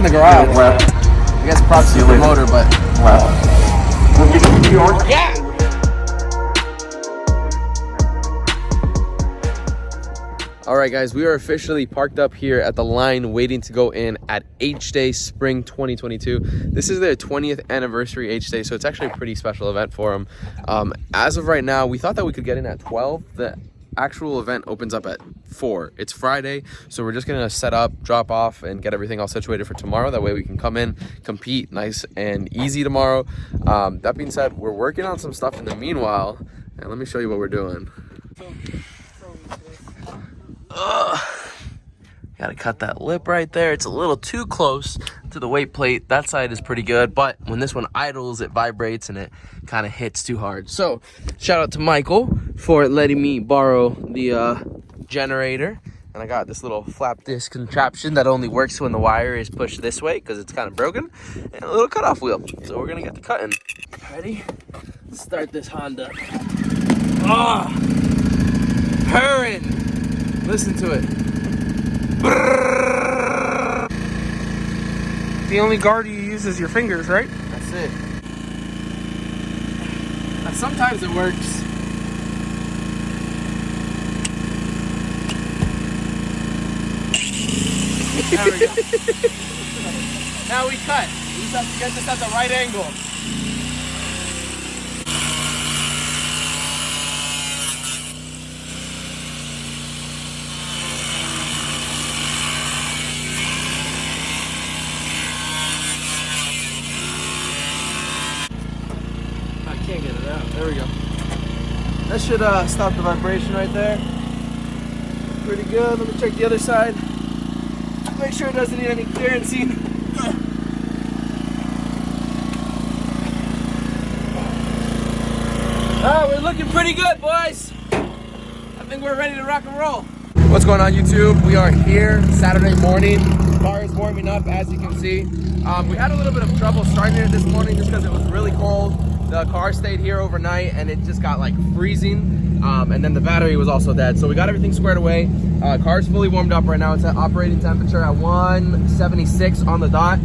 the garage. I guess props to the motor, but yeah. All right, guys, we are officially parked up here at the line waiting to go in at HDAY Spring 2022. This is their 20th anniversary HDAY, so it's actually a pretty special event for them. As of right now, we thought that we could get in at 12. The actual event opens up at 4. It's Friday, so we're just gonna set up, drop off, and get everything all situated for tomorrow. That way we can come in, compete nice and easy tomorrow. That being said, we're working on some stuff in the meanwhile, and let me show you what we're doing. Gotta cut that lip right there. It's a little too close to the weight plate. That side is pretty good, but when this one idles, it vibrates and it kind of hits too hard. So shout out to Michael for letting me borrow the generator. And I got this little flap disc contraption that only works when the wire is pushed this way because it's kind of broken, and a little cutoff wheel. So we're gonna get to cutting. Ready? Let's start this Honda. Purring. Listen to it. The only guard you use is your fingers, right? That's it. Now, sometimes it works. There we go. Now we cut. We just have to get this at the right angle. Can't get it out. There we go. That should stop the vibration right there. Pretty good. Let me check the other side. Make sure it doesn't need any clearancing. Oh, we're looking pretty good, boys. I think we're ready to rock and roll. What's going on, YouTube? We are here Saturday morning. The car is warming up, as you can see. We had a little bit of trouble starting it this morning just because it was really cold. The car stayed here overnight and it just got like freezing, and then the battery was also dead. So we got everything squared away. Car's fully warmed up right now. It's at operating temperature at 176 on the dot.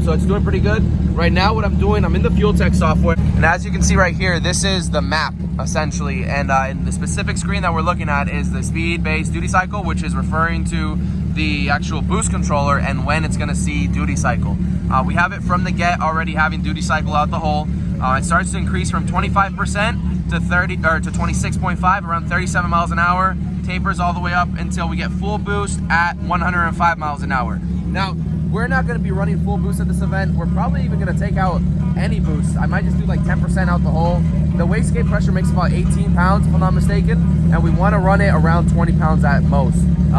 So it's doing pretty good. Right now what I'm doing, I'm in the fuel tech software, and as you can see right here, this is the map essentially, and in the specific screen that we're looking at is the speed-based duty cycle, which is referring to the actual boost controller and when it's going to see duty cycle. We have it from the get already having duty cycle out the hole. It starts to increase from 25% to 26.5, around 37 miles an hour. Tapers all the way up until we get full boost at 105 miles an hour. Now, we're not going to be running full boost at this event. We're probably even going to take out any boost. I might just do like 10% out the hole. The wastegate pressure makes about 18 pounds, if I'm not mistaken, and we want to run it around 20 pounds at most.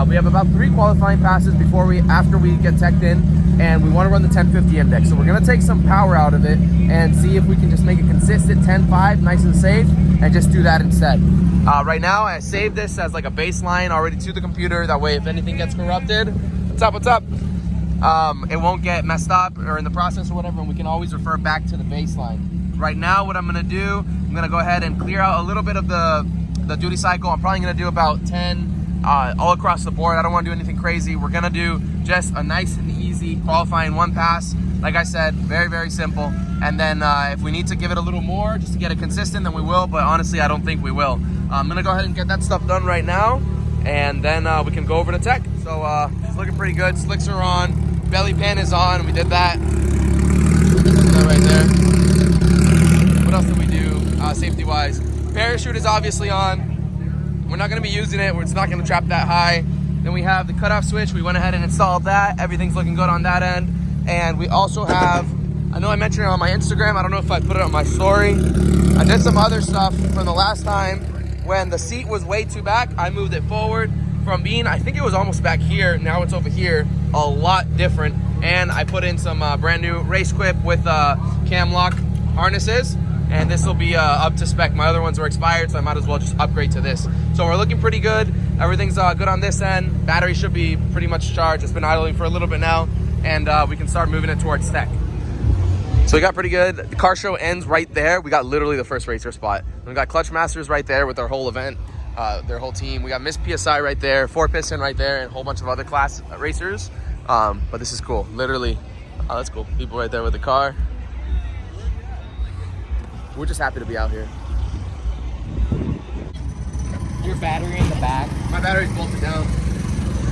We have about 3 qualifying passes after we get teched in, and we want to run the 1050 index. So we're going to take some power out of it and see if we can just make it consistent 10.5, nice and safe, and just do that instead. Right now, I saved this as like a baseline already to the computer. That way, if anything gets corrupted, what's up? It won't get messed up or in the process or whatever, and we can always refer back to the baseline. Right now, what I'm going to do, I'm going to go ahead and clear out a little bit of the duty cycle. I'm probably going to do about 10 all across the board. I don't want to do anything crazy. We're going to do just a nice and easy qualifying one pass. Like I said, very, very simple. And then if we need to give it a little more just to get it consistent, then we will. But honestly, I don't think we will. I'm going to go ahead and get that stuff done right now. And then we can go over to tech. So it's looking pretty good. Slicks are on. Belly pan is on. We did that. That right there. What else did we do safety-wise? Parachute is obviously on. We're not going to be using it. It's not going to trap that high. Then we have the cutoff switch. We went ahead and installed that. Everything's looking good on that end. And we also have, I know I mentioned it on my Instagram. I don't know if I put it on my story. I did some other stuff from the last time when the seat was way too back. I moved it forward from being, I think it was almost back here. Now it's over here. A lot different. And I put in some brand new race quip with cam lock harnesses. And this will be up to spec. My other ones are expired, so I might as well just upgrade to this. So we're looking pretty good. Everything's good on this end. Battery should be pretty much charged. It's been idling for a little bit now, and we can start moving it towards tech. So we got pretty good. The car show ends right there. We got literally the first racer spot. We got Clutch Masters right there with our whole event, their whole team. We got Miss PSI right there, 4-piston right there, and a whole bunch of other class racers. But this is cool. Literally, oh, that's cool. People right there with the car. We're just happy to be out here. Your battery in the back? My battery's bolted down.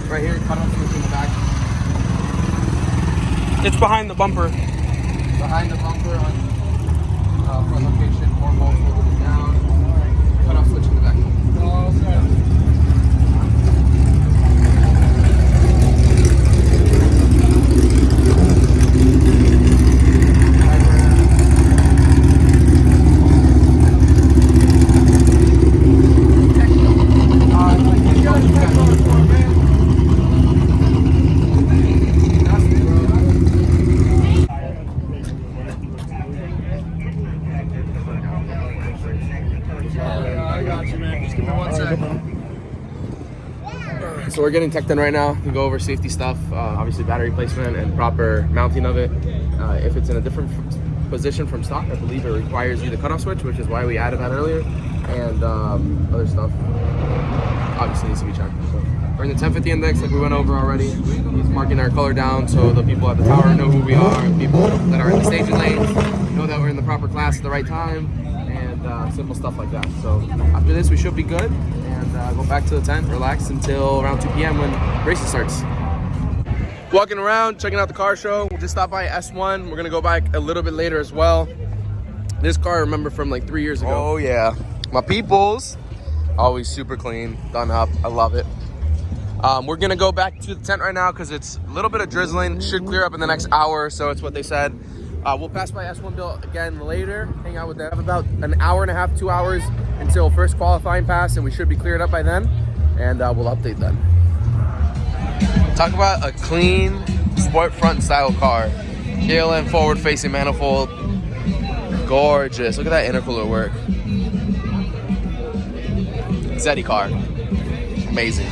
Right here, cut off switch in the back. It's behind the bumper. Behind the bumper on front location, 4 volts bolted down. Cut off switch in the back. Oh, sorry. So we're getting teched in right now to go over safety stuff, obviously battery placement and proper mounting of it. If it's in a different position from stock, I believe it requires you the cutoff switch, which is why we added that earlier, and other stuff obviously needs to be checked. So we're in the 1050 index like we went over already. He's marking our color down so the people at the tower know who we are, and people that are in the staging lanes know that we're in the proper class at the right time, and simple stuff like that. So after this we should be good, and go back to the tent, relax until around 2 p.m. when racing starts. Walking around, checking out the car show. We just stopped by S1. We're gonna go back a little bit later as well. This car I remember from like 3 years ago. Oh yeah, my peoples. Always super clean, done up, I love it. We're gonna go back to the tent right now because it's a little bit of drizzling. Should clear up in the next hour or so, it's what they said. We'll pass by S1 Bill again later, hang out with them. About an hour and a half, 2 hours until first qualifying pass, and we should be cleared up by then, and we'll update then. Talk about a clean sport front style car. KLM forward facing manifold, gorgeous. Look at that intercooler work. Zeddy car, amazing.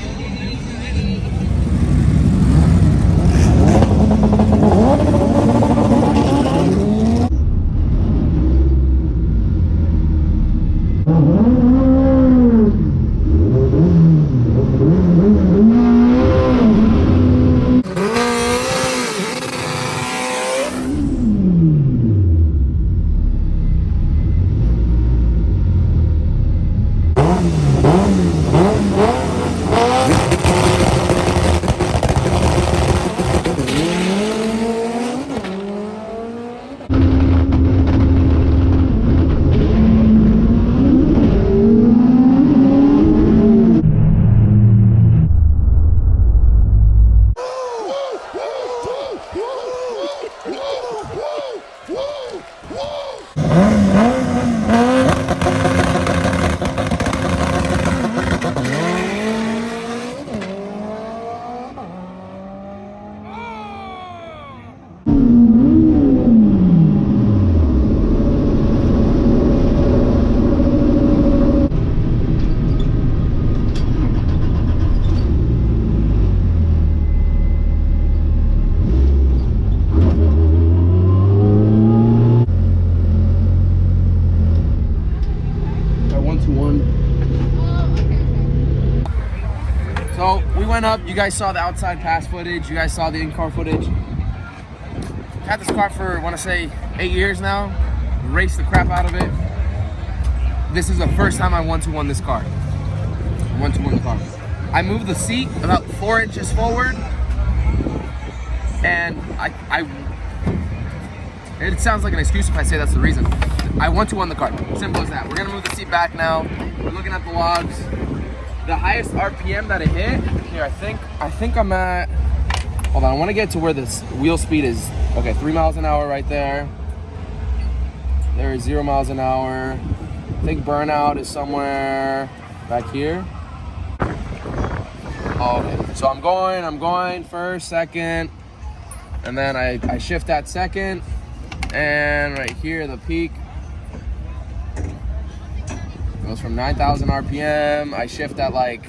So we went up, you guys saw the outside pass footage, you guys saw the in-car footage. Had this car for, I want to say, 8 years now. Raced the crap out of it. This is the first time I 1-2-1 this car. 1-2-1 the car. I moved the seat about 4 inches forward, and it sounds like an excuse if I say that's the reason. I 1-2-1 the car, simple as that. We're gonna move the seat back now. We're looking at the logs. The highest RPM that it hit, here, I think I'm at, hold on, I wanna get to where this wheel speed is. Okay, 3 miles an hour right there. There is 0 miles an hour. I think burnout is somewhere back here. Oh, okay, so I'm going first, second, and then I shift that second, and right here, the peak goes from 9,000 RPM. I shift at like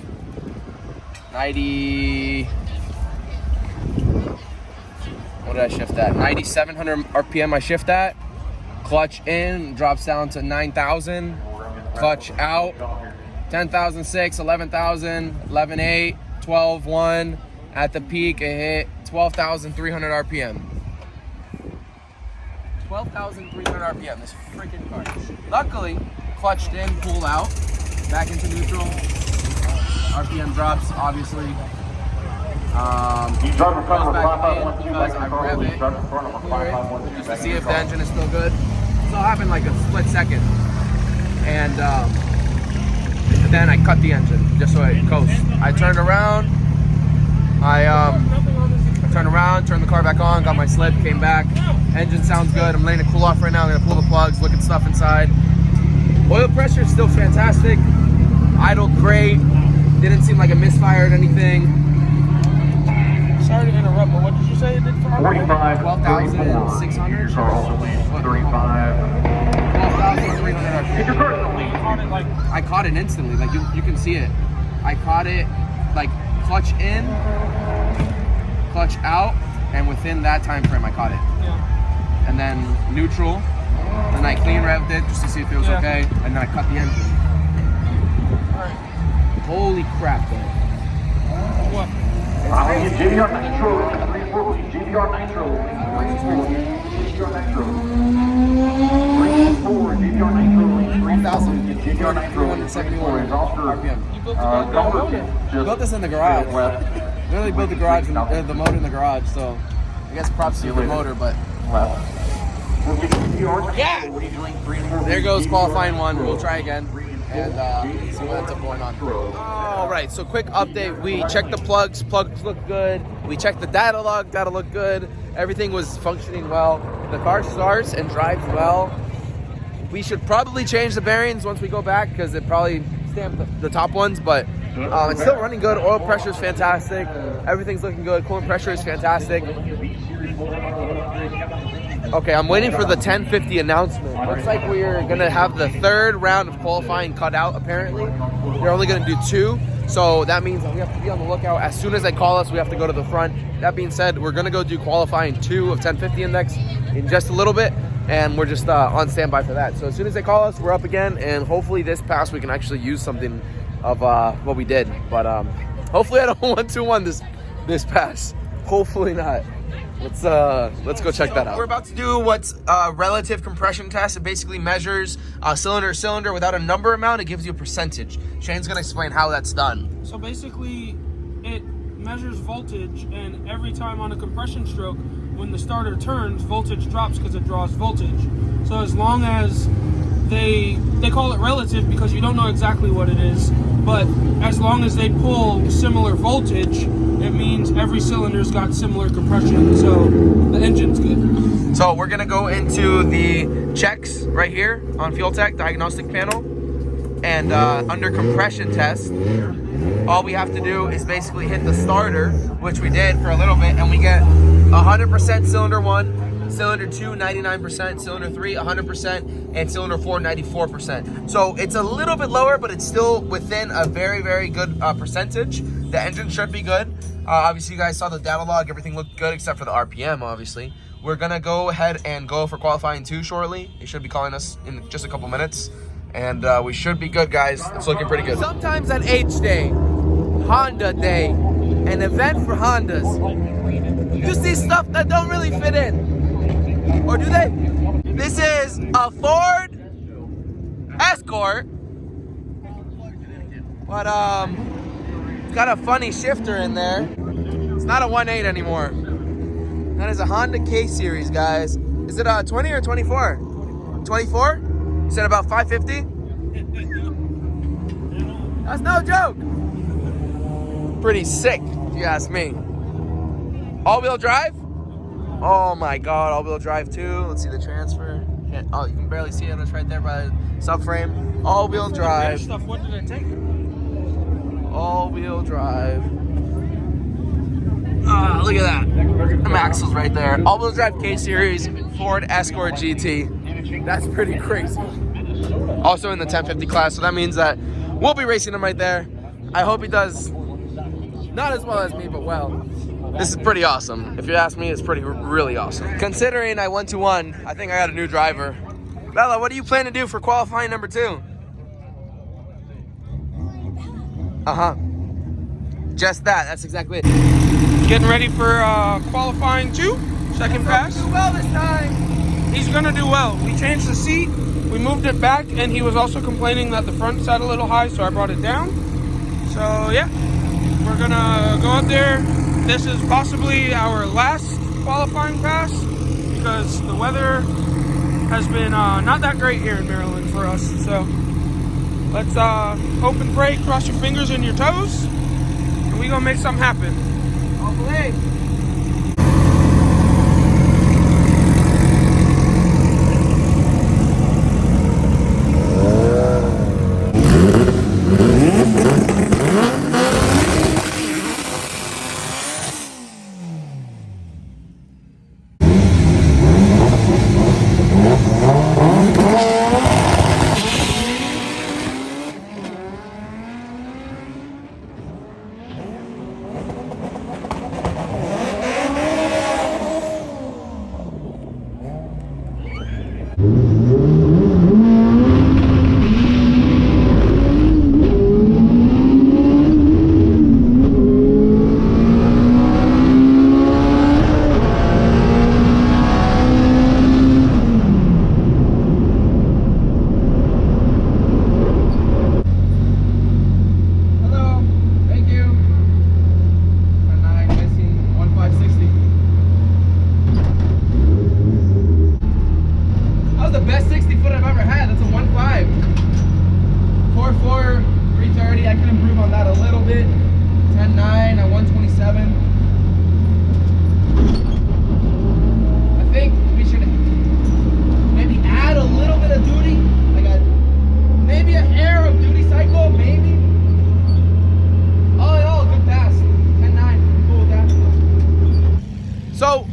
90, what did I shift at? 9,700 RPM I shift at. Clutch in, drops down to 9,000. Clutch out, 10,006, 11,000, 11,8, 12,1. At the peak, it hit 12,300 RPM. 12,300 RPM, this freaking car. Luckily, clutched in, pulled out, back into neutral. RPM drops, obviously. Goes back in because I rev it, clear it, just to see if the engine is still good. This all happened like a split second. And then I cut the engine, just so it coasts. I turned around, turned the car back on, got my slip, came back. Engine sounds good. I'm letting it cool off right now. I'm gonna pull the plugs, look at stuff inside. Oil pressure is still fantastic. Idled great. Didn't seem like a misfire or anything. Sorry to interrupt, but what did you say it did for 45, 12,600. 35. 12,300. I caught it instantly. Like you can see it. I caught it like clutch in, clutch out, and within that time frame I caught it. Yeah. And then neutral. Then I clean revved it just to see if it was okay, and then I cut the engine. Alright. Holy crap, though. What? GDR Nitro, 340, GDR Nitro, 340, GDR Nitro, 340, GDR Nitro, 3,000, GDR Nitro, 371 RPM. You built the motor. Built this in the garage. Literally built the garage, the motor in the garage, so I guess props to the motor, but... Yeah! There goes qualifying one. We'll try again and see what ends up going on. All right, so quick update. We checked the plugs look good. We checked the data log, data looked good. Everything was functioning well. The car starts and drives well. We should probably change the bearings once we go back because it probably stamped the top ones, but it's still running good. Oil pressure is fantastic. Everything's looking good. Coolant pressure is fantastic. Okay, I'm waiting for the 1050 announcement. Looks like we're gonna have the third round of qualifying cut out, apparently. They're only gonna do 2, so that means we have to be on the lookout. As soon as they call us, we have to go to the front. That being said, we're gonna go do qualifying 2 of 1050 index in just a little bit, and we're just on standby for that. So as soon as they call us, we're up again, and hopefully this pass we can actually use something of what we did. But hopefully I don't 1-2-1 this pass. Hopefully not. Let's go check that out. We're about to do what's a relative compression test. It basically measures cylinder to cylinder without a number amount. It gives you a percentage. Shane's gonna explain how that's done. So basically, it measures voltage, and every time on a compression stroke, when the starter turns, voltage drops because it draws voltage. So as long as they call it relative because you don't know exactly what it is, but as long as they pull similar voltage, it means every cylinder's got similar compression, so the engine's good. So we're gonna go into the checks right here on Fuel Tech diagnostic panel, and under compression test, all we have to do is basically hit the starter, which we did for a little bit, and we get 100% cylinder 1, cylinder 2, 99%, cylinder 3, 100%, and cylinder 4, 94%. So it's a little bit lower, but it's still within a very, very good percentage. The engine should be good. Obviously, you guys saw the data log. Everything looked good except for the RPM, obviously. We're going to go ahead and go for qualifying 2 shortly. They should be calling us in just a couple minutes. And we should be good, guys. It's looking pretty good. Sometimes at HDAY, Honda Day, an event for Hondas, you see stuff that don't really fit in. Or do they? This is a Ford Escort, but it's got a funny shifter in there. It's not a 1.8 anymore. That is a Honda K series, guys. Is it a 20 or 24? 24? You said about 550? That's no joke. Pretty sick, if you ask me. All-wheel drive? Oh my God, all-wheel drive too. Let's see the transfer. Oh, you can barely see it. It's right there by the subframe. All-wheel drive. Stuff, what did it take? All-wheel drive. Look at that. The axle's right there. All-wheel drive K-Series Ford Escort GT. That's pretty crazy. Also in the 1050 class, so that means that we'll be racing him right there. I hope he does not as well as me, but well. This is pretty awesome. If you ask me, it's really awesome. Considering I 1-2-1, I think I got a new driver. Bella, what do you plan to do for qualifying number 2? Uh-huh. Just that. That's exactly it. Getting ready for qualifying 2, second pass. Do well this time. He's gonna do well. We changed the seat, we moved it back, and he was also complaining that the front sat a little high, so I brought it down. So yeah, we're gonna go up there. This is possibly our last qualifying pass because the weather has been not that great here in Maryland for us. So let's hope and pray, cross your fingers and your toes, and we gonna make something happen. Hopefully.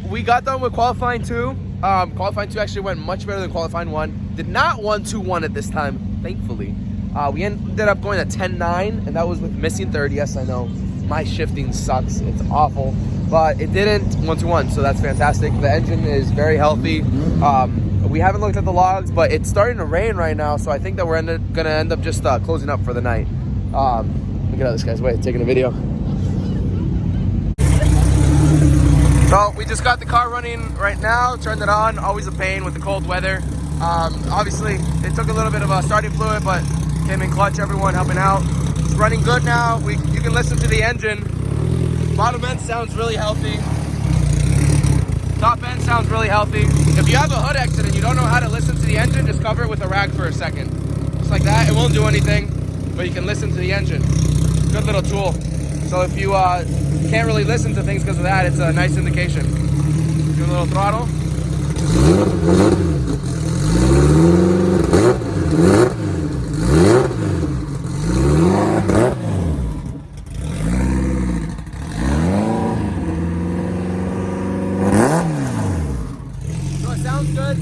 We got done with qualifying 2. Qualifying 2 actually went much better than qualifying 1. Did not 1-2-1 at this time, thankfully. We ended up going at 10-9, and that was with missing third. Yes, I know. My shifting sucks. It's awful. But it didn't 1-2-1, so that's fantastic. The engine is very healthy. We haven't looked at the logs, but it's starting to rain right now, so I think that we're going to end up just closing up for the night. Look at this guy's way, taking a video. So we just got the car running right now, turned it on, always a pain with the cold weather. Obviously, it took a little bit of starting fluid, but came in clutch, everyone helping out. It's running good now. You can listen to the engine. Bottom end sounds really healthy. Top end sounds really healthy. If you have a hood exit and you don't know how to listen to the engine, just cover it with a rag for a second. Just like that, it won't do anything, but you can listen to the engine. Good little tool. So if you can't really listen to things because of that, it's a nice indication. Give it a little throttle. So it sounds good.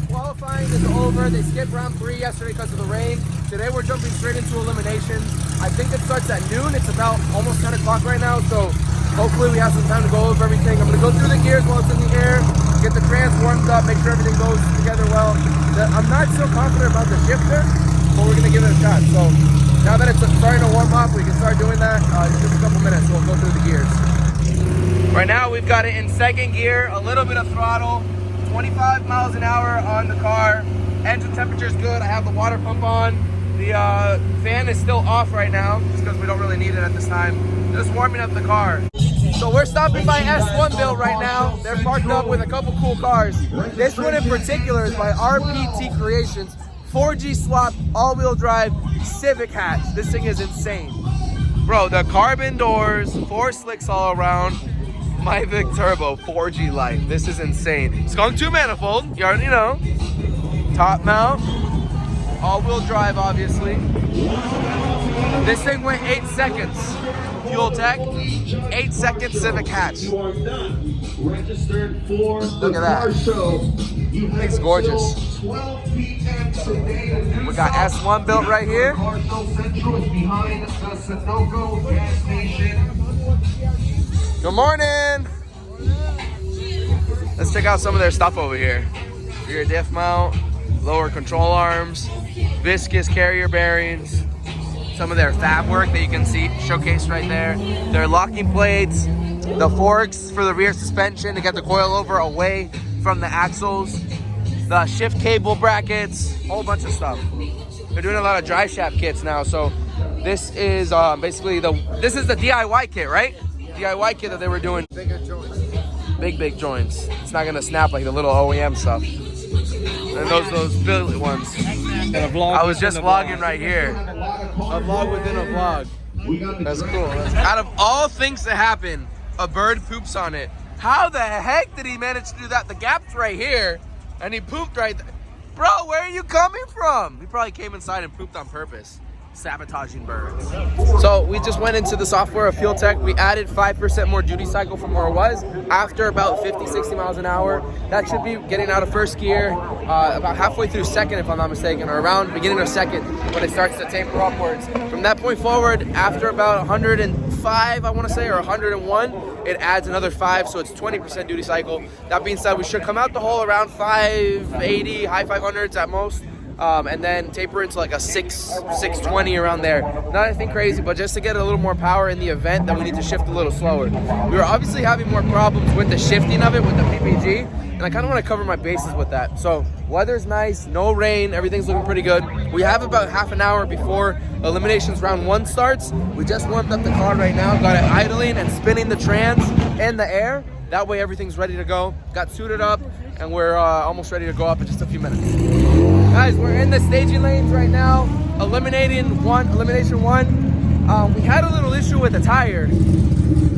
Qualifying is over. They skipped round 3 yesterday because of the rain. Today we're jumping straight into eliminations. I think it starts at noon. It's about almost 10 o'clock right now, so hopefully we have some time to go over everything. I'm going to go through the gears while it's in the air, get the trans warmed up, make sure everything goes together well. I'm not so confident about the shifter, but we're going to give it a shot. So now that it's starting to warm up, we can start doing that. Just a couple minutes, we'll go through the gears. Right now we've got it in second gear, a little bit of throttle, 25 miles an hour on the car. Engine temperature is good. I have the water pump on. The fan is still off right now, just because we don't really need it at this time. Just warming up the car. So we're stopping by S1 Build right now. They're parked up with a couple cool cars. This one in particular is by RPT Creations. 4G swap, all-wheel drive, Civic hatch. This thing is insane. Bro, the carbon doors, 4 slicks all around. My Vic Turbo, 4G life. This is insane. Skunk 2 manifold, you already know. Top mount. All-wheel drive, obviously. This thing went 8 seconds. Fuel tech, 8 seconds Civic hatch. Look at that. It's gorgeous. We got S1 built right here. Good morning. Let's check out some of their stuff over here. Rear diff mount, lower control arms, viscous carrier bearings, some of their fab work that you can see showcased right there, their locking plates, the forks for the rear suspension to get the coilover away from the axles, the shift cable brackets, whole bunch of stuff. They're doing a lot of drive shaft kits now, so this is basically this is the DIY kit, right? DIY kit that they were doing. Bigger joints. Big joints. It's not gonna snap like the little OEM stuff. And those billet ones. I was just vlogging right here. A vlog within a vlog. That's cool. Out of all things to happen, a bird poops on it. How the heck did he manage to do that? The gap's right here, and he pooped right there. Bro, where are you coming from? He probably came inside and pooped on purpose. Sabotaging birds. So we just went into the software of Fuel Tech. We added 5% more duty cycle from where it was after about 50, 60 miles an hour. That should be getting out of first gear about halfway through second, if I'm not mistaken, or around beginning of second when it starts to taper upwards. From that point forward, after about 105, I want to say, or 101, it adds another 5, so it's 20% duty cycle. That being said, we should come out the hole around 580, high 500s at most. And then taper into like a 620 around there. Not anything crazy, but just to get a little more power in the event that we need to shift a little slower. We were obviously having more problems with the shifting of it with the PPG, and I kind of want to cover my bases with that. So weather's nice, no rain, everything's looking pretty good. We have about half an hour before Eliminations round 1 starts. We just warmed up the car right now, got it idling and spinning the trans in the air. That way everything's ready to go. Got suited up, and we're almost ready to go up in just a few minutes. Guys, we're in the staging lanes right now, Elimination 1. We had a little issue with the tire.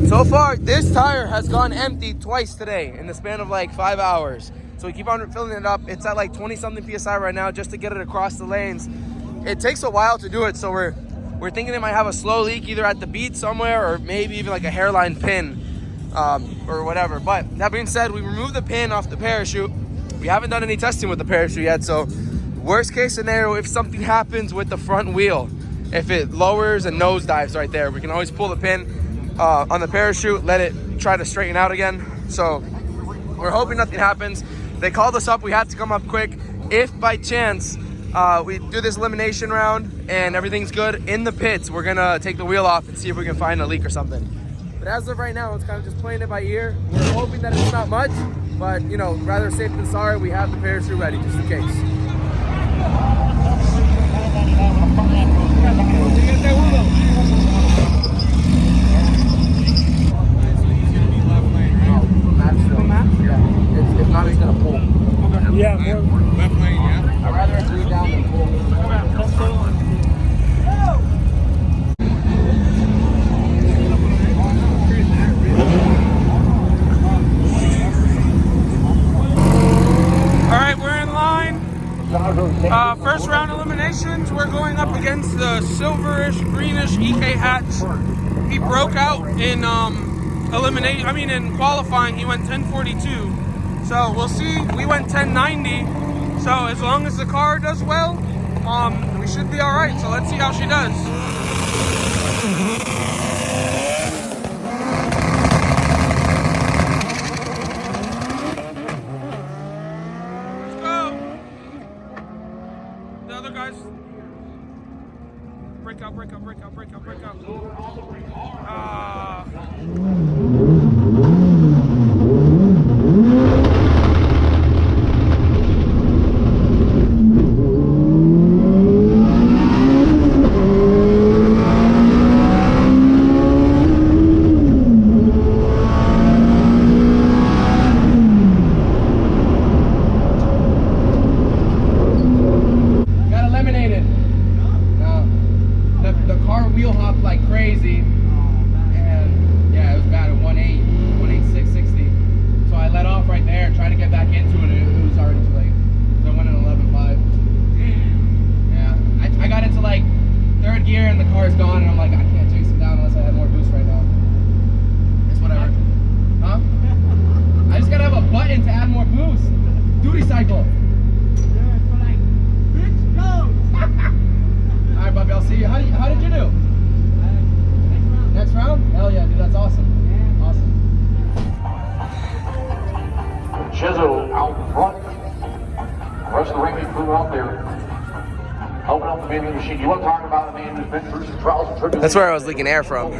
So far, this tire has gone empty twice today in the span of like 5 hours. So we keep on filling it up. It's at like 20-something PSI right now just to get it across the lanes. It takes a while to do it, so we're thinking it might have a slow leak either at the bead somewhere or maybe even like a hairline pin or whatever. But that being said, we removed the pin off the parachute. We haven't done any testing with the parachute yet, so worst case scenario, if something happens with the front wheel, if it lowers and nosedives right there, we can always pull the pin on the parachute, let it try to straighten out again. So we're hoping nothing happens. They called us up, we had to come up quick. If by chance we do this elimination round and everything's good in the pits, we're gonna take the wheel off and see if we can find a leak or something. But as of right now, it's kind of just playing it by ear. We're hoping that it's not much, but you know, rather safe than sorry. We have the parachute ready just in case. If not, he's gonna pull. Okay. Yeah, more. Left lane, yeah. I'd rather agree down than pull. All right, we're in line. First round eliminations. We're going up against the silverish, greenish EK hatch. He broke out in in qualifying. He went 10:42. So we'll see. We went 10:90. So as long as the car does well, we should be all right. So let's see how she does. Break out. Got eliminated. The car wheel hopped like crazy, and yeah, it was bad at 18660. So I let off right there and tried to get back into it. It was already too late. So I went in 11.5. Yeah, I got into like third gear and the car's gone, and I'm like, I can't chase it down unless I have more boost right now. It's whatever. Huh? I just gotta have a button to add more boost. Duty cycle. All right, Bobby, I'll see you. How did you do? Next round? Hell yeah, dude, that's awesome. Awesome. Chizzo out front. The rest of the ring crew out there. Helping out the vending machine. You want to talk about a man who's been through some trials and tribulations? That's where I was leaking air from.